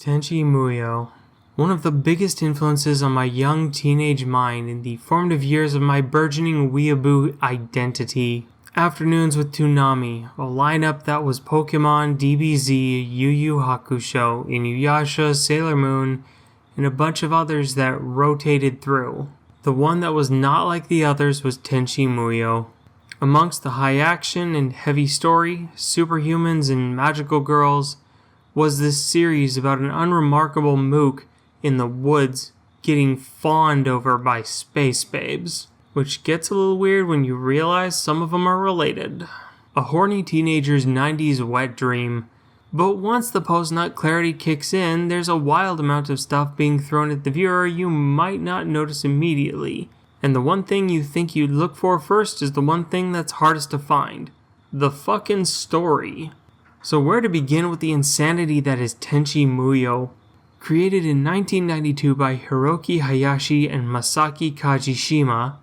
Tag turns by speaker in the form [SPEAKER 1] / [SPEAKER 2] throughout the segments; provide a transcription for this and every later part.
[SPEAKER 1] Tenchi Muyo. One of the biggest influences on my young teenage mind in the formative years of my burgeoning weeaboo identity. Afternoons with Toonami, a lineup that was Pokemon, DBZ, Yu Yu Hakusho, Inuyasha, Sailor Moon, and a bunch of others that rotated through. The one that was not like the others was Tenchi Muyo. Amongst the high action and heavy story, superhumans and magical girls, was this series about an unremarkable mook in the woods getting fawned over by space babes, which gets a little weird when you realize some of them are related. A horny teenager's 90s wet dream, but once the post-nut clarity kicks in, there's a wild amount of stuff being thrown at the viewer you might not notice immediately, and the one thing you think you'd look for first is the one thing that's hardest to find: the fucking story. So where to begin with the insanity that is Tenchi Muyo? Created in 1992 by Hiroki Hayashi and Masaki Kajishima,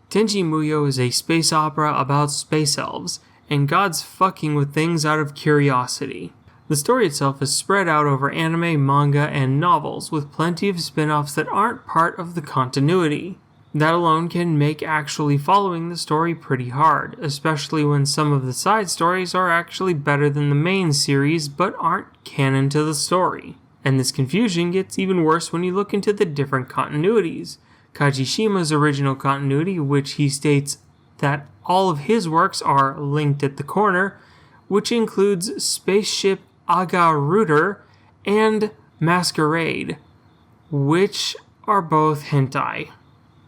[SPEAKER 1] Tenchi Muyo is a space opera about space elves and gods fucking with things out of curiosity. The story itself is spread out over anime, manga, and novels, with plenty of spin-offs that aren't part of the continuity. That alone can make actually following the story pretty hard, especially when some of the side stories are actually better than the main series but aren't canon to the story. And this confusion gets even worse when you look into the different continuities. Kajishima's original continuity, which he states that all of his works are linked at the corner, which includes Spaceship Agaruter and Masquerade, which are both hentai.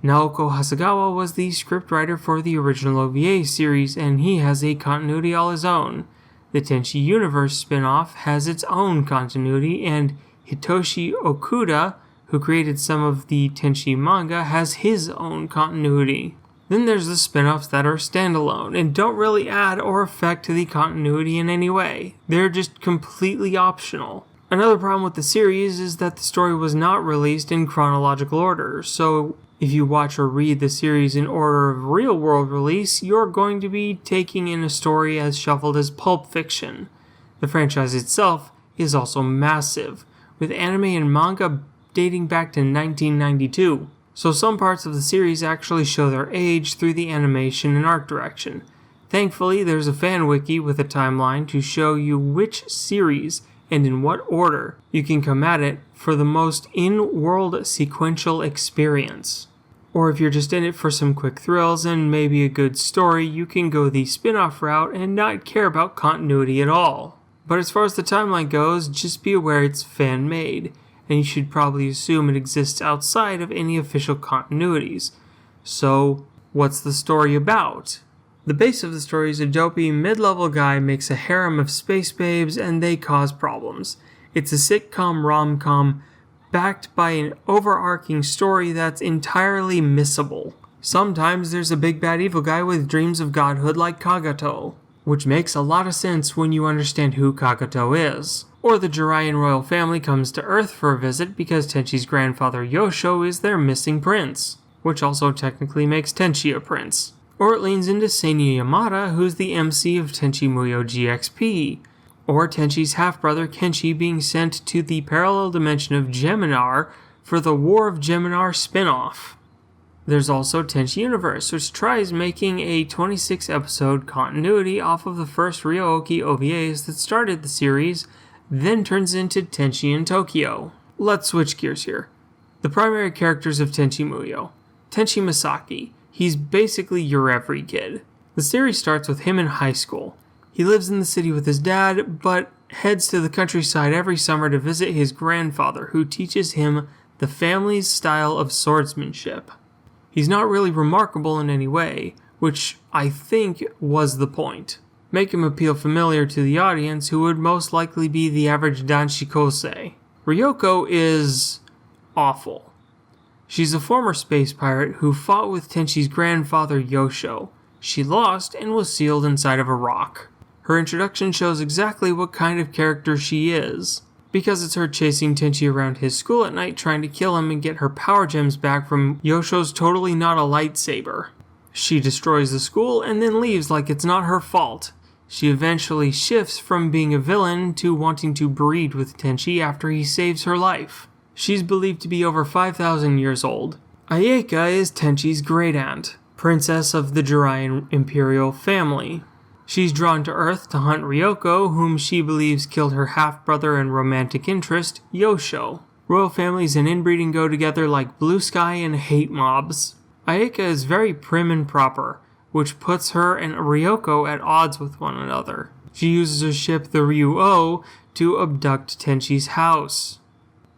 [SPEAKER 1] Naoko Hasegawa was the scriptwriter for the original OVA series, and he has a continuity all his own. The Tenchi Universe spin-off has its own continuity, and Hitoshi Okuda, who created some of the Tenchi manga, has his own continuity. Then there's the spin-offs that are standalone and don't really add or affect the continuity in any way. They're just completely optional. Another problem with the series is that the story was not released in chronological order, so if you watch or read the series in order of real-world release, you're going to be taking in a story as shuffled as Pulp Fiction. The franchise itself is also massive, with anime and manga dating back to 1992, so some parts of the series actually show their age through the animation and art direction. Thankfully, there's a fan wiki with a timeline to show you which series and in what order you can come at it for the most in-world sequential experience. Or if you're just in it for some quick thrills and maybe a good story, you can go the spin-off route and not care about continuity at all. But as far as the timeline goes, just be aware it's fan-made, and you should probably assume it exists outside of any official continuities. So, what's the story about? The base of the story is a dopey, mid-level guy makes a harem of space babes and they cause problems. It's a sitcom rom-com backed by an overarching story that's entirely missable. Sometimes there's a big bad evil guy with dreams of godhood like Kagato, which makes a lot of sense when you understand who Kagato is. Or the Jiraiyan royal family comes to Earth for a visit because Tenchi's grandfather Yosho is their missing prince, which also technically makes Tenchi a prince. Or it leans into Seinya Yamada, who's the MC of Tenchi Muyo GXP. Or Tenchi's half-brother Kenshi being sent to the parallel dimension of Geminar for the War of Geminar spin-off. There's also Tenchi Universe, which tries making a 26-episode continuity off of the first Ryo-Oki OVAs that started the series, then turns into Tenchi in Tokyo. Let's switch gears here. The primary characters of Tenchi Muyo. Tenchi Masaki. He's basically your every kid. The series starts with him in high school. He lives in the city with his dad, but heads to the countryside every summer to visit his grandfather, who teaches him the family's style of swordsmanship. He's not really remarkable in any way, which I think was the point. Make him appeal familiar to the audience, who would most likely be the average Danshikosei. Ryoko is awful. She's a former space pirate who fought with Tenchi's grandfather Yosho. She lost and was sealed inside of a rock. Her introduction shows exactly what kind of character she is, because it's her chasing Tenchi around his school at night trying to kill him and get her power gems back from Yosho's totally not a lightsaber. She destroys the school and then leaves like it's not her fault. She eventually shifts from being a villain to wanting to breed with Tenchi after he saves her life. She's believed to be over 5,000 years old. Ayeka is Tenchi's great-aunt, princess of the Jiraiyan imperial family. She's drawn to Earth to hunt Ryoko, whom she believes killed her half-brother and romantic interest, Yosho. Royal families and inbreeding go together like blue sky and hate mobs. Ayeka is very prim and proper, which puts her and Ryoko at odds with one another. She uses her ship, the Ryu-O, to abduct Tenchi's house.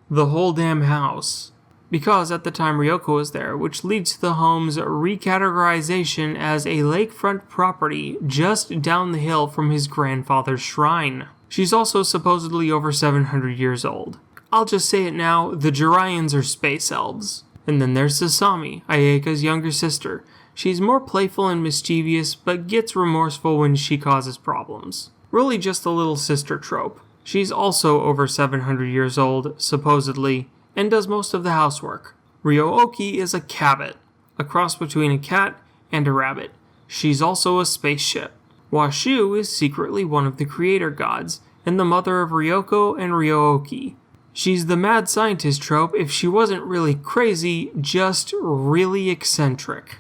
[SPEAKER 1] The whole damn house. Because at the time Ryoko was there, which leads to the home's recategorization as a lakefront property just down the hill from his grandfather's shrine. She's also supposedly over 700 years old. I'll just say it now, the Jiraiyans are space elves. And then there's Sasami, Ayeka's younger sister. She's more playful and mischievous, but gets remorseful when she causes problems. Really just a little sister trope. She's also over 700 years old, supposedly, and does most of the housework. Ryo-Oki is a cabbit, a cross between a cat and a rabbit. She's also a spaceship. Washu is secretly one of the creator gods, and the mother of Ryoko and Ryo-Oki. She's the mad scientist trope if she wasn't really crazy, just really eccentric.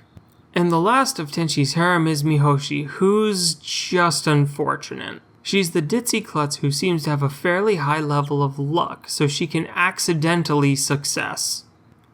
[SPEAKER 1] And the last of Tenchi's harem is Mihoshi, who's just unfortunate. She's the ditzy klutz who seems to have a fairly high level of luck, so she can accidentally success.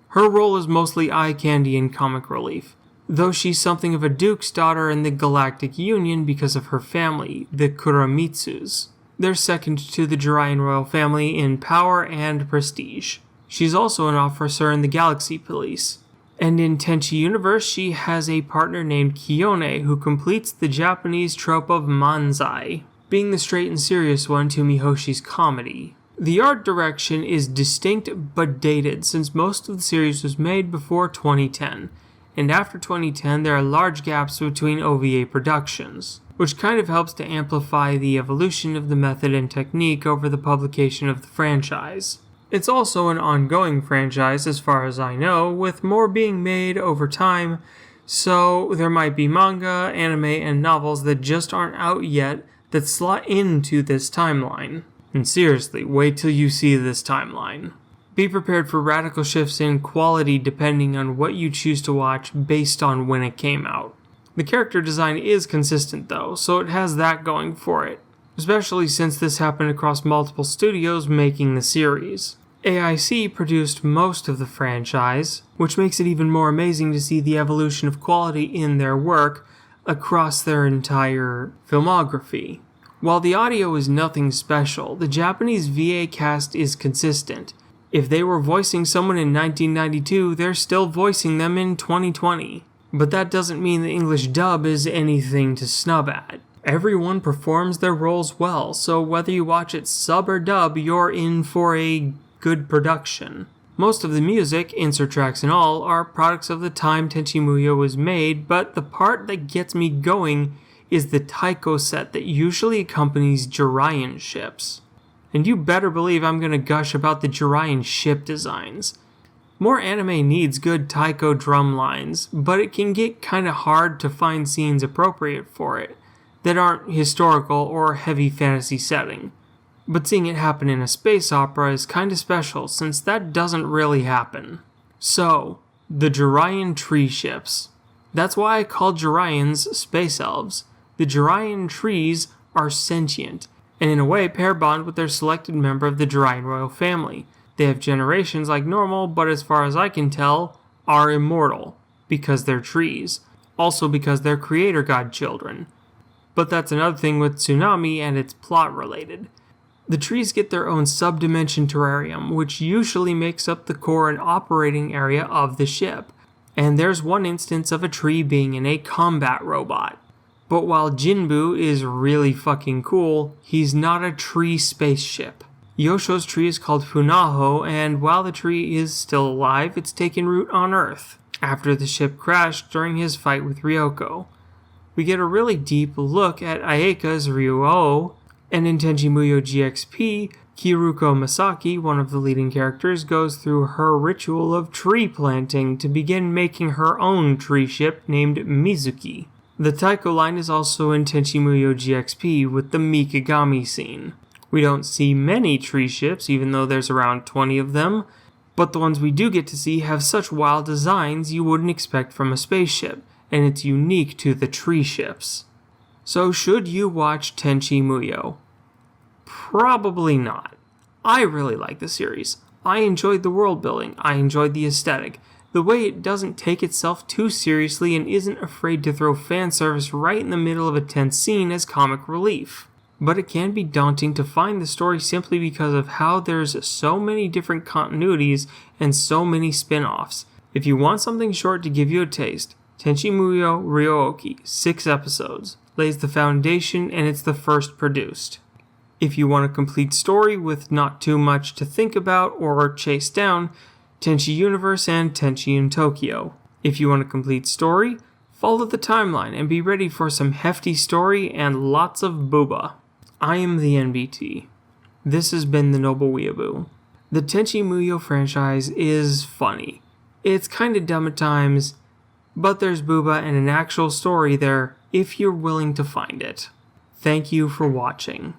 [SPEAKER 1] Her role is mostly eye candy and comic relief, though she's something of a duke's daughter in the Galactic Union because of her family, the Kuramitsus. They're second to the Jiraiyan royal family in power and prestige. She's also an officer in the Galaxy Police. And in Tenchi Universe, she has a partner named Kiyone who completes the Japanese trope of manzai, being the straight and serious one to Mihoshi's comedy. The art direction is distinct but dated since most of the series was made before 2010, and after 2010 there are large gaps between OVA productions, which kind of helps to amplify the evolution of the method and technique over the publication of the franchise. It's also an ongoing franchise as far as I know, with more being made over time, so there might be manga, anime, and novels that just aren't out yet that slot into this timeline. And seriously, wait till you see this timeline. Be prepared for radical shifts in quality depending on what you choose to watch based on when it came out. The character design is consistent though, so it has that going for it, especially since this happened across multiple studios making the series. AIC produced most of the franchise, which makes it even more amazing to see the evolution of quality in their work across their entire filmography. While the audio is nothing special, the Japanese VA cast is consistent. If they were voicing someone in 1992, they're still voicing them in 2020. But that doesn't mean the English dub is anything to snub at. Everyone performs their roles well, so whether you watch it sub or dub, you're in for a good production. Most of the music, insert tracks and all, are products of the time Tenchi Muyo was made, but the part that gets me going is the taiko set that usually accompanies Jiraiyan ships. And you better believe I'm gonna gush about the Jiraiyan ship designs. More anime needs good taiko drum lines, but it can get kinda hard to find scenes appropriate for it that aren't historical or heavy fantasy setting. But seeing it happen in a space opera is kinda special since that doesn't really happen. So, the Jiraiyan tree ships. That's why I call Jiraiyans space elves. The Jiraiyan trees are sentient, and in a way pair bond with their selected member of the Jiraiyan royal family. They have generations like normal, but as far as I can tell, are immortal, because they're trees. Also because they're creator god children. But that's another thing with Toonami and it's plot related. The trees get their own sub-dimension terrarium, which usually makes up the core and operating area of the ship. And there's one instance of a tree being in a combat robot. But while Jinbu is really fucking cool, he's not a tree spaceship. Yosho's tree is called Funaho, and while the tree is still alive, it's taken root on Earth, after the ship crashed during his fight with Ryoko. We get a really deep look at Ayeka's Ryu-O, and in Tenchi Muyo GXP, Kiruko Masaki, one of the leading characters, goes through her ritual of tree planting to begin making her own tree ship named Mizuki. The Taiko line is also in Tenchi Muyo GXP with the Mikigami scene. We don't see many tree ships, even though there's around 20 of them, but the ones we do get to see have such wild designs you wouldn't expect from a spaceship, and it's unique to the tree ships. So should you watch Tenchi Muyo? Probably not. I really like the series. I enjoyed the world building, I enjoyed the aesthetic, the way it doesn't take itself too seriously and isn't afraid to throw fan service right in the middle of a tense scene as comic relief. But it can be daunting to find the story simply because of how there's so many different continuities and so many spin-offs. If you want something short to give you a taste, Tenchi Muyo Ryooki, 6 episodes, lays the foundation and it's the first produced. If you want a complete story with not too much to think about or chase down, Tenchi Universe and Tenchi in Tokyo. If you want a complete story, follow the timeline and be ready for some hefty story and lots of booba. I am the NBT. This has been the Noble Weeaboo. The Tenchi Muyo franchise is funny. It's kinda dumb at times, but there's booba and an actual story there if you're willing to find it. Thank you for watching.